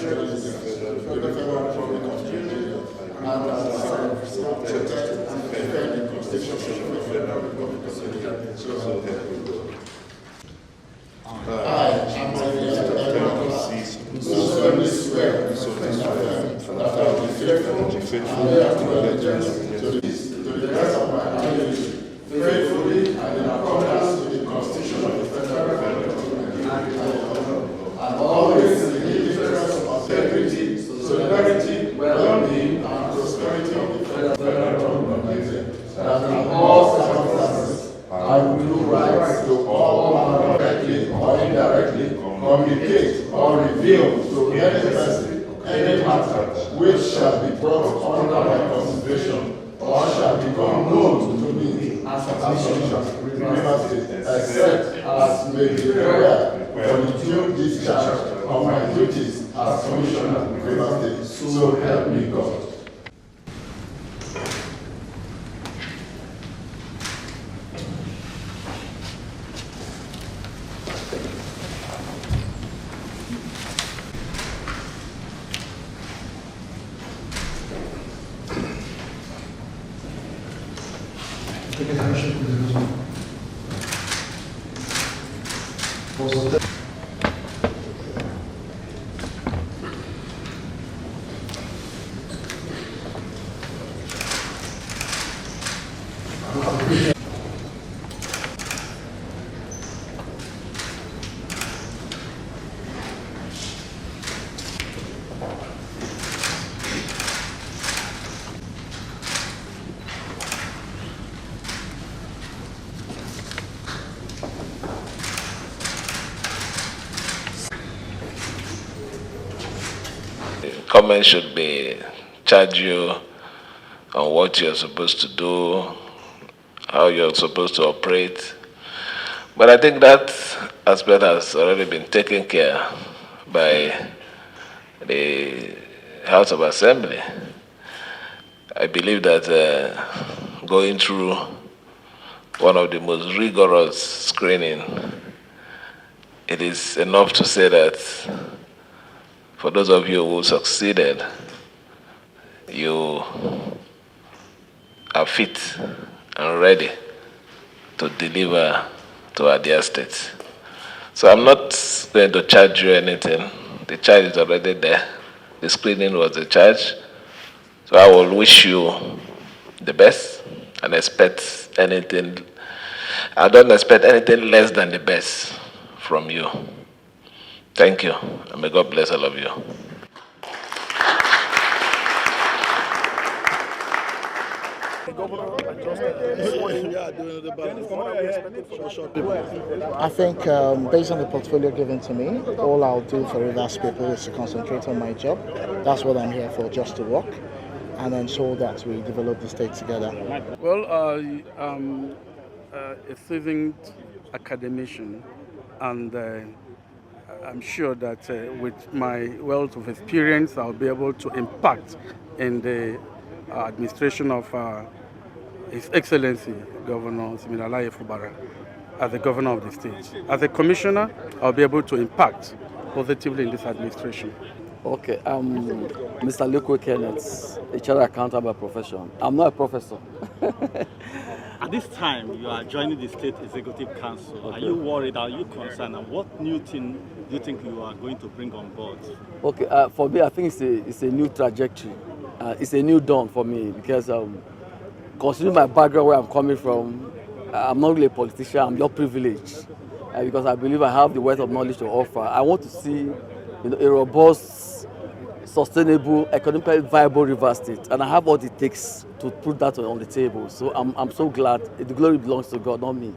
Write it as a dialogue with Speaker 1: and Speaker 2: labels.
Speaker 1: Territories of the Federal Republic of Nigeria, and that I will protect and defend the Constitution of the Federal Republic of Nigeria. So help me God. I, Amairigha, do solemnly swear that I will be faithful and bear true allegiance to the best of my ability, faithfully and in accordance with the Constitution of the Federal Republic of Nigeria, and always in the interest of integrity, solidarity, well-being, and prosperity of the Federal Republic of Nigeria, that in all circumstances I will do right to all manner directly or indirectly communicate or reveal to any person any matter which shall be brought under my consideration or shall become known to me as a Commissioner, except as may be required for the due discharge of my duties as Commissioner of Rivers State. So help me God.
Speaker 2: Comment should be charge you on what you're supposed to do, how you're supposed to operate. But I think that aspect has already been taken care by the House of Assembly. I believe that going through one of the most rigorous screening, it is enough to say that for those of you who succeeded, you are fit and ready to deliver to our dear state. So I'm not going to charge you anything. The charge is already there. The screening was the charge. So I will wish you the best and expect anything. I don't expect anything less than the best from you. Thank you, and may God bless all of you.
Speaker 3: I think based on the portfolio given to me, all I'll do for Rivers people is to concentrate on my job. That's what I'm here for, just to work, and ensure that we develop the state together.
Speaker 4: Well, I'm a seasoned academician, and I'm sure that with my wealth of experience, I'll be able to impact in the administration of His Excellency Governor Fubara as the governor of the state. As a commissioner, I'll be able to impact positively in this administration.
Speaker 5: Okay, Mr. Lekue Kenneth, a chartered accountant by profession. I'm not a professor.
Speaker 6: At this time, you are joining the State Executive Council. Okay. Are you worried? Are you concerned? And what new thing do you think you are going to bring on board?
Speaker 5: Okay, for me, I think it's a new trajectory. It's a new dawn for me because considering my background, where I'm coming from, I'm not really a politician. I'm just privileged because I believe I have the wealth of knowledge to offer. I want to see, a robust, sustainable, economically viable River State, and I have what it takes to put that on the table. So I'm so glad. The glory belongs to God, not me.